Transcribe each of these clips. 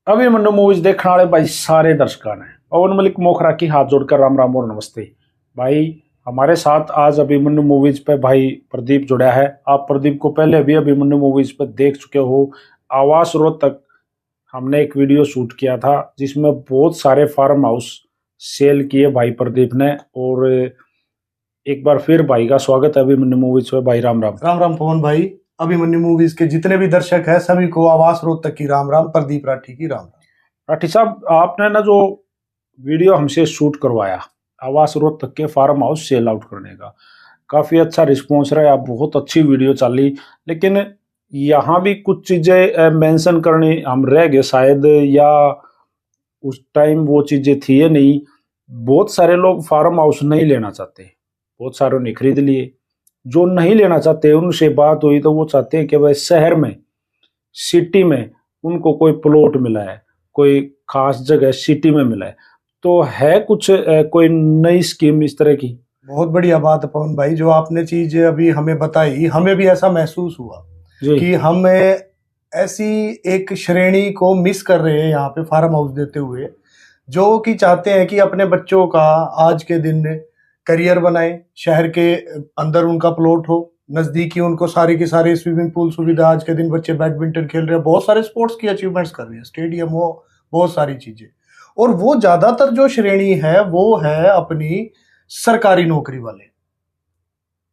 Abhimanyu movies देखने वाले भाई सारे दर्शकों ने पवन मलिक मोखरा की हाथ जोड़कर राम राम और नमस्ते। भाई हमारे साथ आज अभिमन्यु मूवीज पे भाई प्रदीप जुड़ा है। आप प्रदीप को पहले भी अभिमन्यु मूवीज पे देख चुके हो। आवास रोड तक हमने एक वीडियो शूट किया था जिसमें बहुत सारे फार्म हाउस सेल किए भाई प्रदीप ने। और एक बार फिर भाई का स्वागत है अभिमन्यु मूवीज पे। भाई राम राम। राम राम पवन भाई। अभिमन्यु मूवीज के जितने भी दर्शक हैं सभी को आवास रोड तक की राम राम। प्रदीप राठी की राम राम। राठी साहब, आपने ना जो वीडियो हमसे शूट करवाया आवास रोड तक के फार्म हाउस सेल आउट करने का, काफी अच्छा रिस्पॉन्स रहा। बहुत अच्छी वीडियो चली, लेकिन यहाँ भी कुछ चीजें मेंशन करनी हम रह गए शायद, या उस टाइम वो चीजें थी या नहीं। बहुत सारे लोग फार्म हाउस नहीं लेना चाहते, बहुत सारों ने खरीद लिए। जो नहीं लेना चाहते उनसे बात हुई तो वो चाहते हैं कि भाई शहर में, सिटी में उनको कोई प्लॉट मिला है, कोई खास जगह सिटी में मिला है। तो है कुछ कोई नई स्कीम इस तरह की? बहुत बढ़िया बात है पवन भाई, जो आपने चीज अभी हमें बताई। हमें भी ऐसा महसूस हुआ कि हम ऐसी एक श्रेणी को मिस कर रहे हैं यहाँ पे फार्म हाउस देते हुए, जो कि चाहते हैं कि अपने बच्चों का आज के दिन करियर बनाए, शहर के अंदर उनका प्लॉट हो, नजदीकी उनको सारी की सारी स्विमिंग पूल सुविधा। आज के दिन बच्चे बैडमिंटन खेल रहे हैं, बहुत सारे स्पोर्ट्स की अचीवमेंट्स कर रहे हैं, स्टेडियम हो, बहुत सारी चीजें। और वो ज्यादातर जो श्रेणी है वो है अपनी सरकारी नौकरी वाले,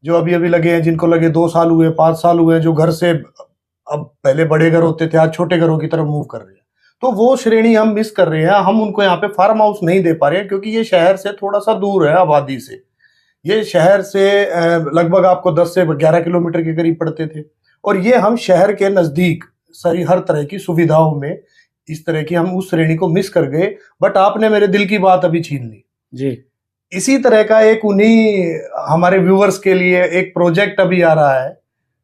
जो अभी अभी लगे हैं, जिनको लगे 2 साल हुए, 5 साल हुए, जो घर से अब पहले बड़े घर होते थे आज छोटे घरों की तरफ मूव कर रहे हैं। तो वो श्रेणी हम मिस कर रहे हैं। हम उनको यहाँ पे फार्म हाउस नहीं दे पा रहे हैं क्योंकि ये शहर से थोड़ा सा दूर है आबादी से। ये शहर से लगभग आपको 10 से 11 किलोमीटर के करीब पड़ते थे, और ये हम शहर के नजदीक सारी हर तरह की सुविधाओं में इस तरह की हम उस श्रेणी को मिस कर गए। बट आपने मेरे दिल की बात अभी छीन ली जी। इसी तरह का एक उन्हीं हमारे व्यूवर्स के लिए एक प्रोजेक्ट अभी आ रहा है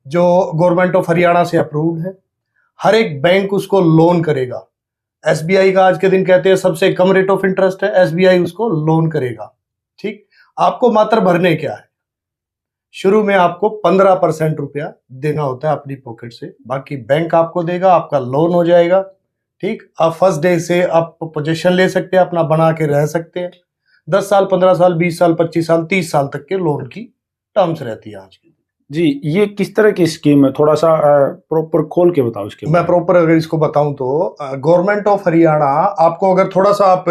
जो गवर्नमेंट ऑफ हरियाणा से अप्रूव्ड है। हर एक बैंक उसको लोन करेगा। एसबीआई का आज के दिन कहते हैं सबसे कम रेट ऑफ इंटरेस्ट है, एसबीआई उसको लोन करेगा। ठीक, आपको मात्र भरने क्या है, शुरू में आपको 15% रुपया देना होता है अपनी पॉकेट से, बाकी बैंक आपको देगा, आपका लोन हो जाएगा। ठीक, आप फर्स्ट डे से आप पोजीशन ले सकते हैं, अपना बना के रह सकते हैं। 10 साल, 15 साल, 20 साल, 25 साल, 30 साल तक के लोन की टर्म्स रहती है आज के दिन। जी, ये किस तरह की स्कीम है? थोड़ा सा प्रॉपर खोल के बताओ इसके। मैं प्रॉपर अगर इसको बताऊं तो गवर्नमेंट ऑफ हरियाणा, आपको अगर थोड़ा सा आप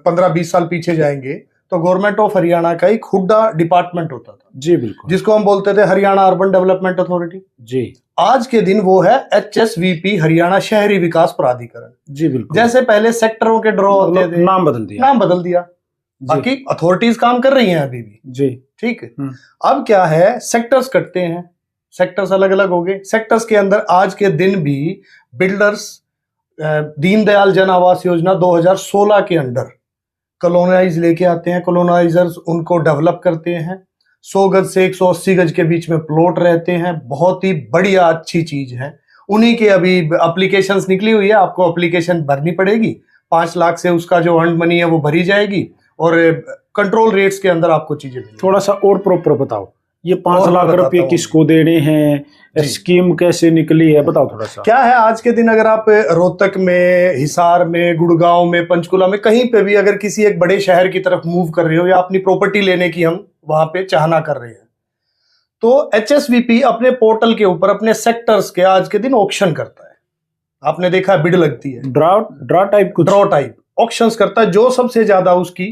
15-20 साल पीछे जाएंगे तो गवर्नमेंट ऑफ हरियाणा का एक हुड्डा डिपार्टमेंट होता था। जी बिल्कुल, जिसको हम बोलते थे हरियाणा अर्बन डेवलपमेंट अथॉरिटी। जी, आज के दिन वो है HSVP, हरियाणा शहरी विकास प्राधिकरण। जी बिल्कुल। जैसे पहले सेक्टरों के ड्रॉ होते थे, नाम बदल दिया। बाकी अथॉरिटीज काम कर रही हैं अभी भी। जी, ठीक है। अब क्या है, सेक्टर्स कटते हैं, सेक्टर्स अलग अलग हो गए। सेक्टर्स के अंदर आज के दिन भी बिल्डर्स दीनदयाल जन आवास योजना 2016 के अंडर कॉलोनाइज लेके आते हैं। कॉलोनाइजर्स उनको डेवलप करते हैं। 100 गज से 180 गज के बीच में प्लॉट रहते हैं। बहुत ही बढ़िया अच्छी चीज है। उन्हीं के अभी एप्लीकेशंस निकली हुई है, आपको एप्लीकेशन भरनी पड़ेगी। 5 लाख से उसका जो अर्न मनी है वो भरी जाएगी, और कंट्रोल रेट्स के अंदर आपको चीजें मिलेंगी। थोड़ा सा और प्रॉपर बताओ, ये 5 लाख रुपए किसको देने हैं, स्कीम कैसे निकली है, बताओ थोड़ा सा। क्या है, आज के दिन अगर आप रोहतक में, हिसार में, गुड़गांव में, पंचकुला में, कहीं पे भी अगर किसी एक बड़े शहर की तरफ मूव कर रहे हो या अपनी प्रॉपर्टी लेने की हम वहां पे चाहना कर रहे हैं, तो HSVP अपने पोर्टल के ऊपर अपने सेक्टर्स के आज के दिन ऑक्शन करता है। आपने देखा, बिड लगती है, ड्रा टाइप ऑक्शंस करता है। जो सबसे ज्यादा उसकी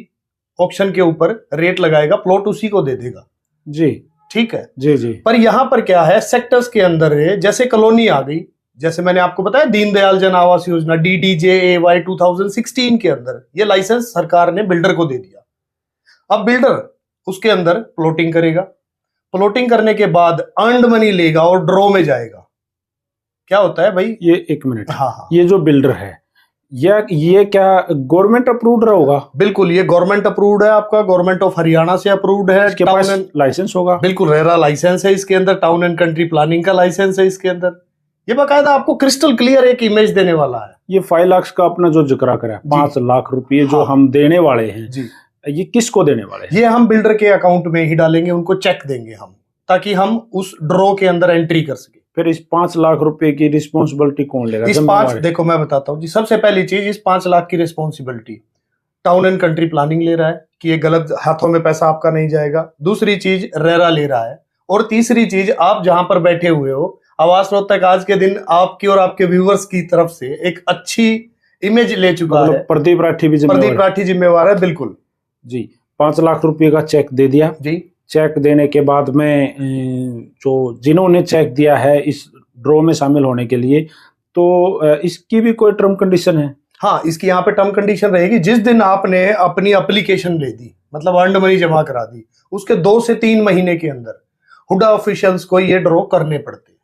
ऑक्शन के ऊपर रेट लगाएगा, प्लॉट उसी को दे देगा। जी, ठीक है जी जी। पर यहां पर क्या है, सेक्टर्स के अंदर जैसे कॉलोनी आ गई, जैसे मैंने आपको बताया दीनदयाल जन आवास योजना DDJAY 2016 के अंदर ये लाइसेंस सरकार ने बिल्डर को दे दिया। अब बिल्डर उसके अंदर प्लॉटिंग करेगा। प्लॉटिंग करने के बाद अर्न्ड मनी लेगा और ड्रॉ में जाएगा। क्या होता है भाई, ये 1 मिनट, हाँ, ये जो बिल्डर है ये क्या गवर्नमेंट अप्रूव्ड होगा? बिल्कुल, ये गवर्नमेंट अप्रूव्ड है, आपका गवर्नमेंट ऑफ हरियाणा से अप्रूव्ड है। इसके पास लाइसेंस होगा? बिल्कुल, रेरा लाइसेंस है इसके अंदर, टाउन एंड कंट्री प्लानिंग का लाइसेंस है इसके अंदर। ये बकायदा आपको क्रिस्टल क्लियर एक इमेज देने वाला है। ये 5 लाख का अपना जो जिक्र करा, 5 लाख रुपए जो हम देने वाले हैं जी, ये किसको देने वाले हैं? ये हम बिल्डर के अकाउंट में ही डालेंगे, उनको चेक देंगे हम, ताकि हम उस ड्रॉ के अंदर एंट्री कर सके। फिर इस 5 लाख रुपए की रिस्पॉन्सिबिलिटी कौन लेगा? इस 5, देखो मैं बताता हूँ जी, सबसे पहली चीज, इस 5 लाख की responsibility town and country planning ले रहा है कि ये गलत हाथों में पैसा आपका नहीं जाएगा। दूसरी चीज रेरा ले रहा है। और तीसरी चीज, आप जहां पर बैठे हुए हो, आवास रोहतक आज के दिन आपकी और आपके व्यूवर्स की तरफ से एक अच्छी इमेज ले चुका है। प्रदीप राठी भी जिम्मेवार है, बिल्कुल जी। 5 लाख रुपए का चेक दे दिया जी। चेक देने के बाद में जो जिन्होंने चेक दिया है इस ड्रॉ में शामिल होने के लिए, तो इसकी भी कोई टर्म कंडीशन है? हाँ, इसकी यहाँ पे टर्म कंडीशन रहेगी। जिस दिन आपने अपनी एप्लीकेशन ले दी, मतलब अर्नड मनी जमा करा दी, उसके 2 से 3 महीने के अंदर हुडा ऑफिशियल्स को ये ड्रॉ करने पड़ते हैं।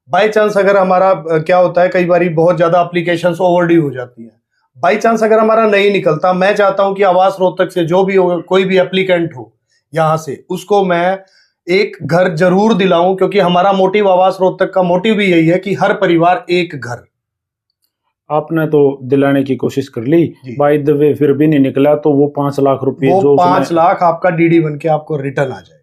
बाई चांस अगर हमारा क्या होता है, कई बार बहुत ज्यादा एप्लीकेशंस ओवरड्यू हो जाती है, बाई चांस अगर हमारा नहीं निकलता, मैं चाहता हूं कि आवास रोहतक से जो भी हो, कोई भी एप्लीकेंट हो यहां से, उसको मैं एक घर जरूर दिलाऊं, क्योंकि हमारा मोटिव, आवास रोहतक का मोटिव भी यही है कि हर परिवार एक घर। आपने तो दिलाने की कोशिश कर ली, बाय द वे फिर भी नहीं निकला, तो वो 5 लाख रुपए, वो 5 लाख आपका डीडी बन के आपको रिटर्न आ जाएगा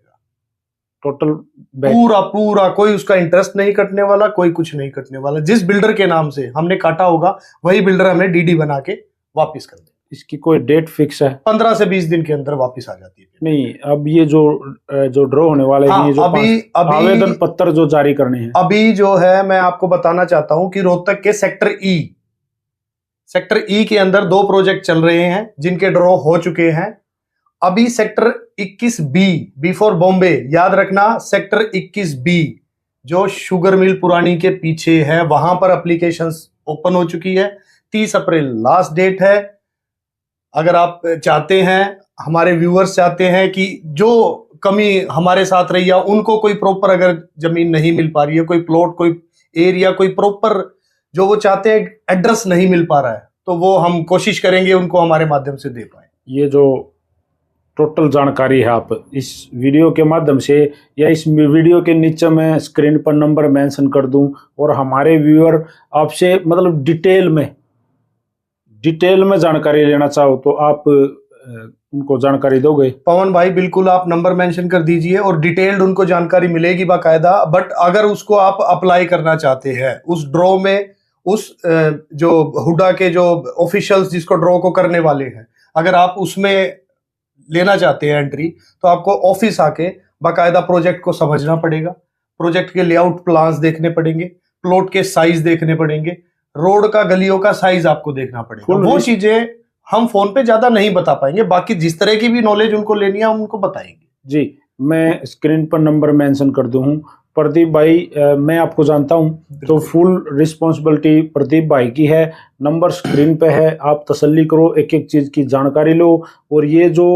टोटल, पूरा। कोई उसका इंटरेस्ट नहीं कटने वाला, कोई कुछ नहीं कटने वाला। जिस बिल्डर के नाम से हमने काटा होगा, वही बिल्डर हमें डीडी बना के वापिस कर दे। इसकी कोई डेट फिक्स है? 15 से 20 दिन के अंदर वापस आ जाती है। नहीं, अब ये जो ड्रॉ होने वाले हैं, ये जो अभी आवेदन पत्र जो जारी करने हैं, अभी जो है, मैं आपको बताना चाहता हूं कि रोहतक के सेक्टर ई के अंदर 2 प्रोजेक्ट चल रहे हैं जिनके ड्रॉ हो चुके हैं। अभी सेक्टर 21B फॉर बॉम्बे, याद रखना, सेक्टर 21B जो शुगर मिल पुरानी के पीछे है, वहां पर एप्लीकेशंस ओपन हो चुकी है। 30 अप्रैल लास्ट डेट है। अगर आप चाहते हैं, हमारे व्यूअर्स चाहते हैं कि जो कमी हमारे साथ रही है, उनको कोई प्रॉपर अगर जमीन नहीं मिल पा रही है, कोई प्लॉट, कोई एरिया, कोई प्रॉपर जो वो चाहते हैं एड्रेस नहीं मिल पा रहा है, तो वो हम कोशिश करेंगे उनको हमारे माध्यम से दे पाए। ये जो टोटल जानकारी है, आप इस वीडियो के माध्यम से या इस वीडियो के नीचे मैं स्क्रीन पर नंबर मेंशन कर दूं, और हमारे व्यूअर आपसे मतलब डिटेल में जानकारी लेना चाहो तो आप उनको जानकारी दोगे? पवन भाई, बिल्कुल, आप नंबर मेंशन कर दीजिए और डिटेल्ड उनको जानकारी मिलेगी बाकायदा। बट अगर उसको आप अप्लाई करना चाहते हैं उस ड्रॉ में, उस जो हुडा के जो ऑफिशियल्स जिसको ड्रॉ को करने वाले हैं, अगर आप उसमें लेना चाहते हैं एंट्री, तो आपको ऑफिस आके बाकायदा प्रोजेक्ट को समझना पड़ेगा, प्रोजेक्ट के लेआउट प्लान्स देखने पड़ेंगे, प्लॉट के साइज देखने पड़ेंगे, रोड का, गलियों का साइज आपको देखना पड़ेगा। वो चीजें हम फोन पे ज्यादा नहीं बता पाएंगे, बाकी जिस तरह की भी नॉलेज उनको लेनी है उनको बताएंगे। जी, मैं स्क्रीन पर नंबर मेंशन कर दूं हूं। प्रदीप भाई, मैं आपको जानता हूं, तो फुल रिस्पॉन्सिबिलिटी प्रदीप भाई की है। नंबर स्क्रीन पे है, आप तसल्ली करो, एक एक चीज की जानकारी लो। और ये जो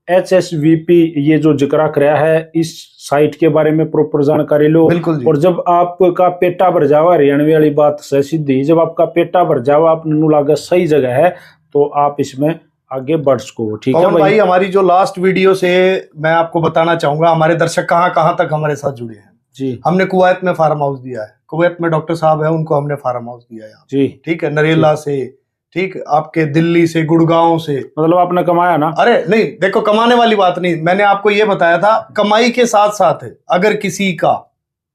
HSVP ये जो जिक्र कराया है, इस साइट के बारे में प्रॉपर जानकारी लो। और जब आपका पेटा भर जावा, हरियाणवी वाली बात सही सिद्धि, जब आपका पेटा भर जावा, आपने लगा सही जगह है, तो आप इसमें आगे बढ़ सको। ठीक है भाई, हमारी जो लास्ट वीडियो से मैं आपको बताना चाहूंगा, हमारे दर्शक कहां तक हमारे साथ जुड़े हैं जी। हमने कुवैत में फार्म हाउस दिया है, कुवैत में डॉक्टर साहब है, उनको हमने फार्म हाउस दिया है जी। ठीक है, नरेला से, ठीक, आपके दिल्ली से, गुड़गांव से, मतलब आपने कमाया ना? अरे नहीं, देखो, कमाने वाली बात नहीं, मैंने आपको ये बताया था, कमाई के साथ साथ अगर किसी का,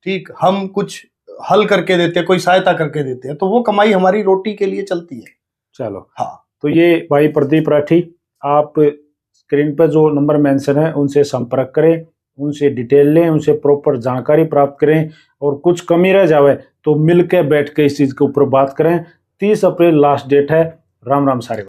ठीक, हम कुछ हल करके देते हैं, कोई सहायता करके देते हैं, तो वो कमाई हमारी रोटी के लिए चलती है। चलो, हाँ, तो ये भाई प्रदीप राठी, आप स्क्रीन पर जो नंबर मेंशन है उनसे संपर्क करें, उनसे डिटेल लें, उनसे प्रॉपर जानकारी प्राप्त करें, और कुछ कमी रह जावे तो मिलकर बैठ के इस चीज के ऊपर बात करें। 30 अप्रैल लास्ट डेट है। राम राम सारे।